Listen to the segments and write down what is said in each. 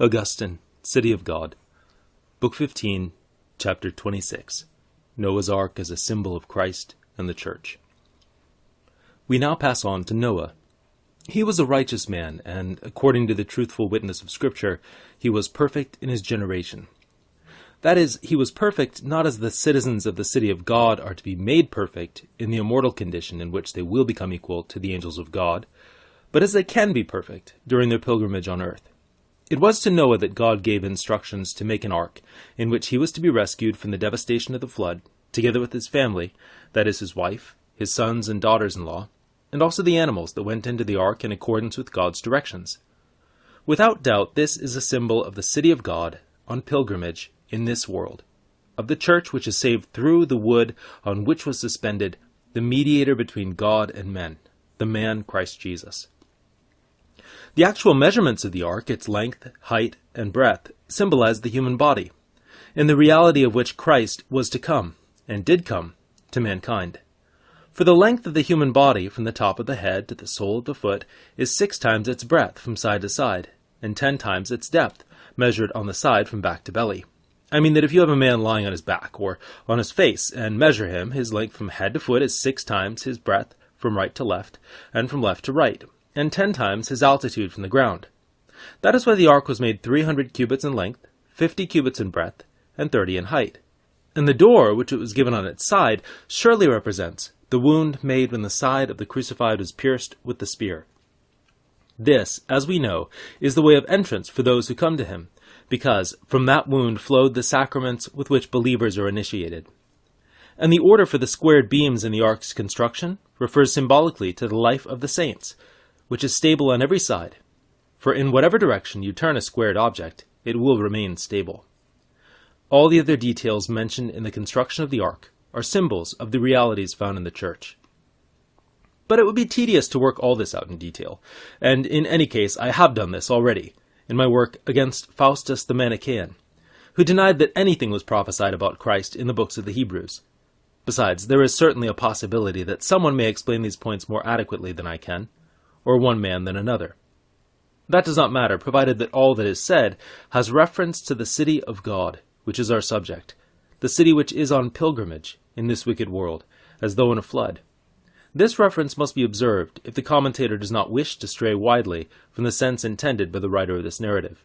Augustine, City of God, Book 15, Chapter 26, Noah's Ark as a Symbol of Christ and the Church. We now pass on to Noah. He was a righteous man, and, according to the truthful witness of Scripture, he was perfect in his generation. That is, he was perfect not as the citizens of the city of God are to be made perfect in the immortal condition in which they will become equal to the angels of God, but as they can be perfect during their pilgrimage on earth. It was to Noah that God gave instructions to make an ark, in which he was to be rescued from the devastation of the flood, together with his family, that is, his wife, his sons and daughters-in-law, and also the animals that went into the ark in accordance with God's directions. Without doubt, this is a symbol of the city of God on pilgrimage in this world, of the church which is saved through the wood on which was suspended the mediator between God and men, the man Christ Jesus. The actual measurements of the ark, its length, height, and breadth, symbolize the human body, in the reality of which Christ was to come, and did come, to mankind. For the length of the human body, from the top of the head to the sole of the foot, is 6 times its breadth from side to side, and 10 times its depth, measured on the side from back to belly. I mean that if you have a man lying on his back, or on his face, and measure him, his length from head to foot is 6 times his breadth from right to left, and from left to right, and 10 times his altitude from the ground. That is why the ark was made 300 cubits in length, 50 cubits in breadth, and 30 in height. And the door, which it was given on its side, surely represents the wound made when the side of the crucified was pierced with the spear. This, as we know, is the way of entrance for those who come to him, because from that wound flowed the sacraments with which believers are initiated. And the order for the squared beams in the ark's construction refers symbolically to the life of the saints, which is stable on every side, for in whatever direction you turn a squared object, it will remain stable. All the other details mentioned in the construction of the ark are symbols of the realities found in the church. But it would be tedious to work all this out in detail, and in any case I have done this already, in my work against Faustus the Manichaean, who denied that anything was prophesied about Christ in the books of the Hebrews. Besides, there is certainly a possibility that someone may explain these points more adequately than I can, or one man than another. That does not matter, provided that all that is said has reference to the city of God, which is our subject, the city which is on pilgrimage in this wicked world, as though in a flood. This reference must be observed if the commentator does not wish to stray widely from the sense intended by the writer of this narrative.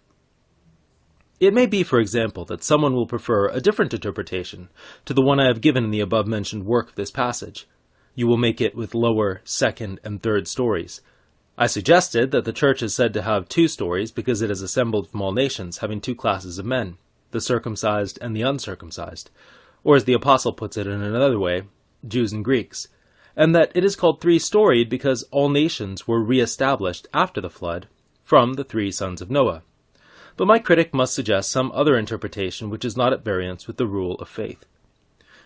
It may be, for example, that someone will prefer a different interpretation to the one I have given in the above-mentioned work of this passage. You will make it with lower, second, and third stories. I suggested that the church is said to have 2 stories because it is assembled from all nations, having 2 classes of men, the circumcised and the uncircumcised, or as the apostle puts it in another way, Jews and Greeks, and that it is called 3-storied because all nations were re-established after the flood from the 3 sons of Noah. But my critic must suggest some other interpretation which is not at variance with the rule of faith.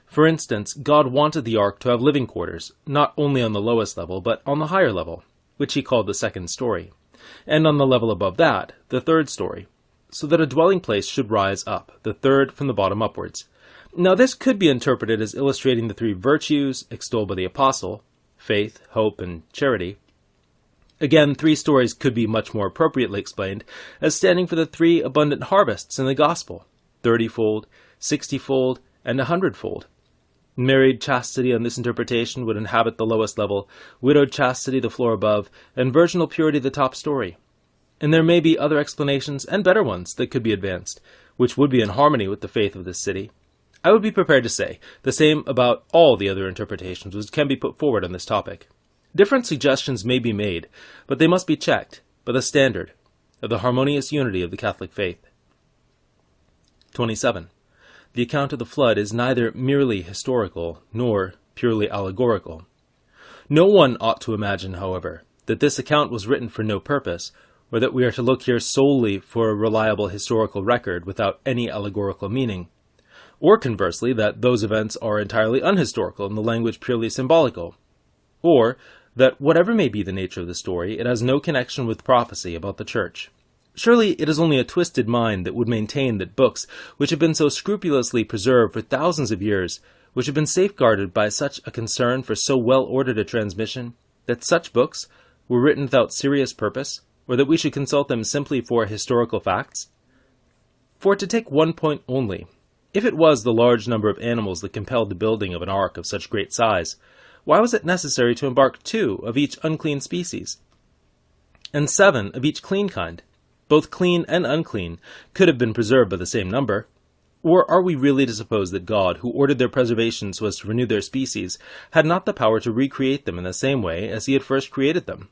For instance, God wanted the ark to have living quarters, not only on the lowest level, but on the higher level, which he called the 2nd story, and on the level above that, the 3rd story, so that a dwelling place should rise up, the 3rd from the bottom upwards. Now this could be interpreted as illustrating the 3 virtues extolled by the apostle, faith, hope, and charity. Again, 3 stories could be much more appropriately explained as standing for the 3 abundant harvests in the gospel, 30-fold, 60-fold, and 100-fold. Married chastity on this interpretation would inhabit the lowest level, widowed chastity the floor above, and virginal purity the top story. And there may be other explanations, and better ones, that could be advanced, which would be in harmony with the faith of this city. I would be prepared to say the same about all the other interpretations which can be put forward on this topic. Different suggestions may be made, but they must be checked by the standard of the harmonious unity of the Catholic faith. 27. The account of the flood is neither merely historical nor purely allegorical. No one ought to imagine, however, that this account was written for no purpose, or that we are to look here solely for a reliable historical record without any allegorical meaning, or conversely, that those events are entirely unhistorical in the language purely symbolical, or that whatever may be the nature of the story, it has no connection with prophecy about the Church. Surely it is only a twisted mind that would maintain that books which have been so scrupulously preserved for thousands of years, which have been safeguarded by such a concern for so well-ordered a transmission, that such books were written without serious purpose, or that we should consult them simply for historical facts? For to take one point only, if it was the large number of animals that compelled the building of an ark of such great size, why was it necessary to embark 2 of each unclean species, and 7 of each clean kind? Both clean and unclean could have been preserved by the same number. Or are we really to suppose that God, who ordered their preservation so as to renew their species, had not the power to recreate them in the same way as he had first created them?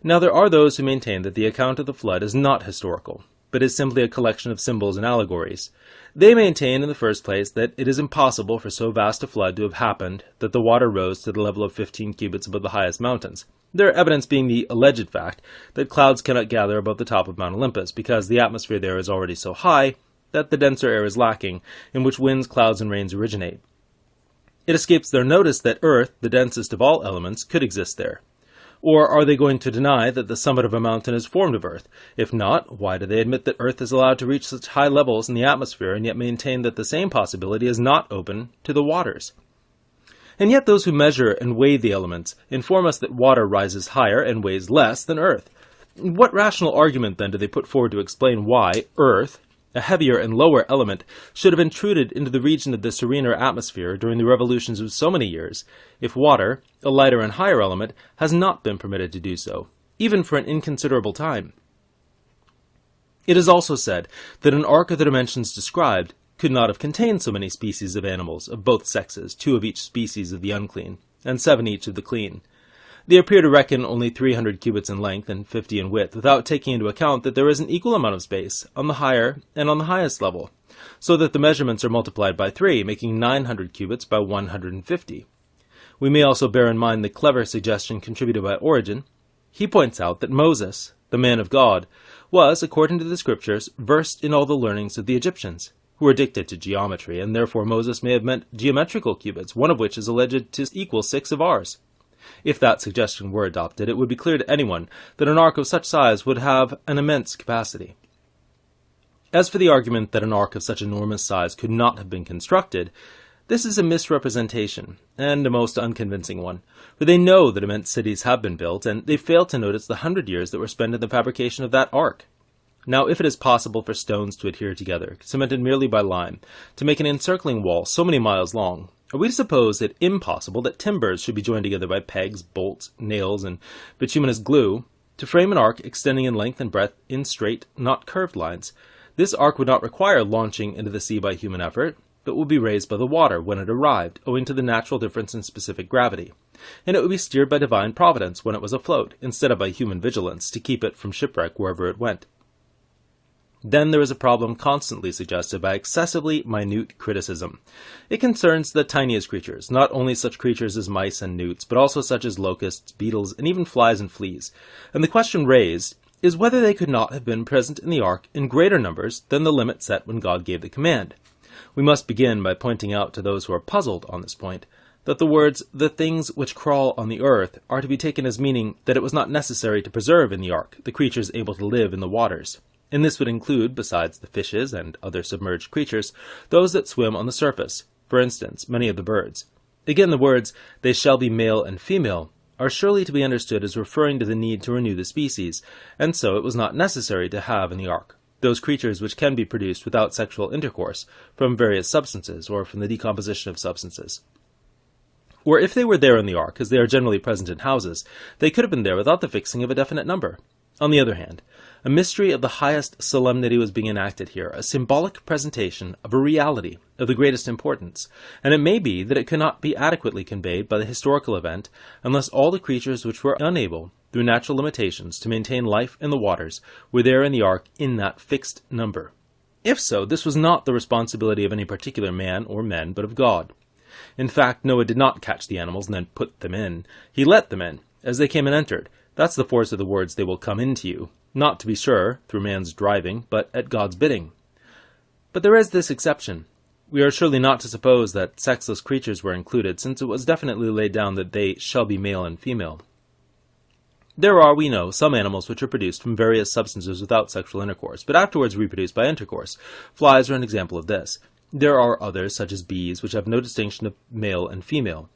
Now there are those who maintain that the account of the flood is not historical, but is simply a collection of symbols and allegories. They maintain, in the first place, that it is impossible for so vast a flood to have happened that the water rose to the level of 15 cubits above the highest mountains, their evidence being the alleged fact that clouds cannot gather above the top of Mount Olympus, because the atmosphere there is already so high that the denser air is lacking, in which winds, clouds, and rains originate. It escapes their notice that Earth, the densest of all elements, could exist there. Or are they going to deny that the summit of a mountain is formed of earth? If not, why do they admit that Earth is allowed to reach such high levels in the atmosphere and yet maintain that the same possibility is not open to the waters? And yet those who measure and weigh the elements inform us that water rises higher and weighs less than Earth. What rational argument, then, do they put forward to explain why Earth, a heavier and lower element, should have intruded into the region of the serener atmosphere during the revolutions of so many years, if water, a lighter and higher element, has not been permitted to do so, even for an inconsiderable time? It is also said that an ark of the dimensions described could not have contained so many species of animals of both sexes, 2 of each species of the unclean, and 7 each of the clean. They appear to reckon only 300 cubits in length and 50 in width, without taking into account that there is an equal amount of space on the higher and on the highest level, so that the measurements are multiplied by 3, making 900 cubits by 150. We may also bear in mind the clever suggestion contributed by Origen. He points out that Moses, the man of God, was, according to the scriptures, versed in all the learnings of the Egyptians, who were addicted to geometry, and therefore Moses may have meant geometrical cubits, one of which is alleged to equal 6 of ours. If that suggestion were adopted, it would be clear to anyone that an ark of such size would have an immense capacity. As for the argument that an ark of such enormous size could not have been constructed, this is a misrepresentation, and a most unconvincing one, for they know that immense cities have been built, and they fail to notice the 100 years that were spent in the fabrication of that ark. Now, if it is possible for stones to adhere together, cemented merely by lime, to make an encircling wall so many miles long, are we to suppose it impossible that timbers should be joined together by pegs, bolts, nails, and bituminous glue, to frame an ark extending in length and breadth in straight, not curved lines? This ark would not require launching into the sea by human effort, but would be raised by the water when it arrived, owing to the natural difference in specific gravity, and it would be steered by divine providence when it was afloat, instead of by human vigilance to keep it from shipwreck wherever it went. Then there is a problem constantly suggested by excessively minute criticism. It concerns the tiniest creatures, not only such creatures as mice and newts, but also such as locusts, beetles, and even flies and fleas. And the question raised is whether they could not have been present in the ark in greater numbers than the limit set when God gave the command. We must begin by pointing out to those who are puzzled on this point that the words, "the things which crawl on the earth," are to be taken as meaning that it was not necessary to preserve in the ark the creatures able to live in the waters. And this would include, besides the fishes and other submerged creatures, those that swim on the surface, for instance, many of the birds. Again, the words, "they shall be male and female," are surely to be understood as referring to the need to renew the species, and so it was not necessary to have in the ark those creatures which can be produced without sexual intercourse from various substances or from the decomposition of substances. Or if they were there in the ark, as they are generally present in houses, they could have been there without the fixing of a definite number. On the other hand, a mystery of the highest solemnity was being enacted here, a symbolic presentation of a reality of the greatest importance, and it may be that it cannot be adequately conveyed by the historical event unless all the creatures which were unable, through natural limitations, to maintain life in the waters were there in the ark in that fixed number. If so, this was not the responsibility of any particular man or men, but of God. In fact, Noah did not catch the animals and then put them in. He let them in, as they came and entered. That's the force of the words, "they will come into you," not, to be sure, through man's driving, but at God's bidding. But there is this exception. We are surely not to suppose that sexless creatures were included, since it was definitely laid down that they shall be male and female. There are, we know, some animals which are produced from various substances without sexual intercourse, but afterwards reproduced by intercourse. Flies are an example of this. There are others, such as bees, which have no distinction of male and female.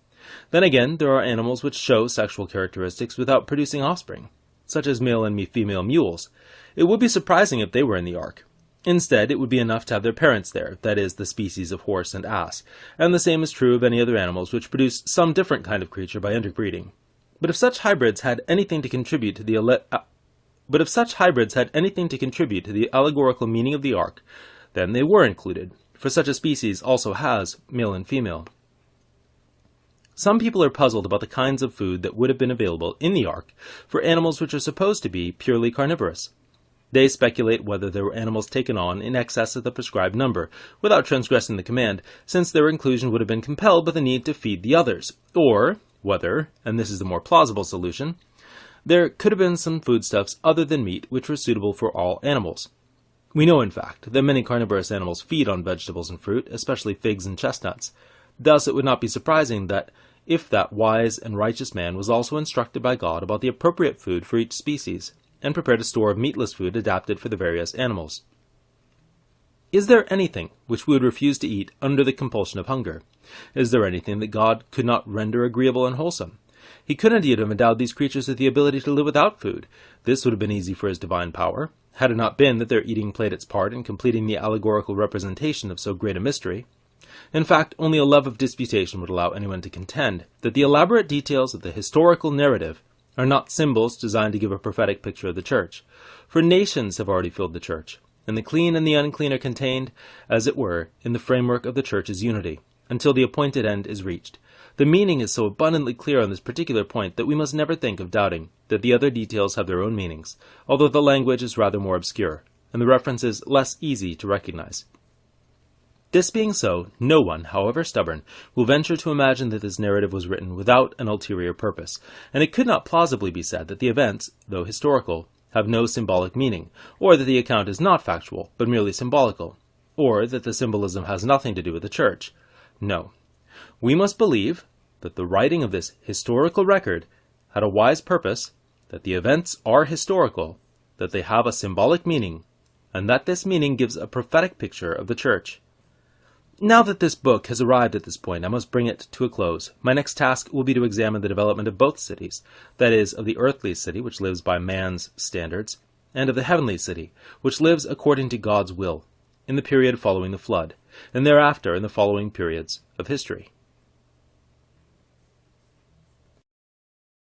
Then again, there are animals which show sexual characteristics without producing offspring. such as male and female mules, it would be surprising if they were in the ark. Instead, it would be enough to have their parents there, that is, the species of horse and ass, and the same is true of any other animals which produce some different kind of creature by interbreeding. But if such hybrids had anything to contribute to the allegorical meaning of the ark, then they were included, for such a species also has male and female. Some people are puzzled about the kinds of food that would have been available in the ark for animals which are supposed to be purely carnivorous. They speculate whether there were animals taken on in excess of the prescribed number, without transgressing the command, since their inclusion would have been compelled by the need to feed the others, or whether, and this is the more plausible solution, there could have been some foodstuffs other than meat which were suitable for all animals. We know, in fact, that many carnivorous animals feed on vegetables and fruit, especially figs and chestnuts. Thus it would not be surprising that if that wise and righteous man was also instructed by God about the appropriate food for each species, and prepared a store of meatless food adapted for the various animals. Is there anything which we would refuse to eat under the compulsion of hunger? Is there anything that God could not render agreeable and wholesome? He could indeed have endowed these creatures with the ability to live without food. This would have been easy for his divine power, had it not been that their eating played its part in completing the allegorical representation of so great a mystery. In fact, only a love of disputation would allow anyone to contend that the elaborate details of the historical narrative are not symbols designed to give a prophetic picture of the church, for nations have already filled the church, and the clean and the unclean are contained, as it were, in the framework of the church's unity, until the appointed end is reached. The meaning is so abundantly clear on this particular point that we must never think of doubting that the other details have their own meanings, although the language is rather more obscure, and the references less easy to recognize. This being so, no one, however stubborn, will venture to imagine that this narrative was written without an ulterior purpose, and it could not plausibly be said that the events, though historical, have no symbolic meaning, or that the account is not factual, but merely symbolical, or that the symbolism has nothing to do with the church. No. We must believe that the writing of this historical record had a wise purpose, that the events are historical, that they have a symbolic meaning, and that this meaning gives a prophetic picture of the church. Now that this book has arrived at this point, I must bring it to a close. My next task will be to examine the development of both cities, that is, of the earthly city, which lives by man's standards, and of the heavenly city, which lives according to God's will, in the period following the flood, and thereafter in the following periods of history.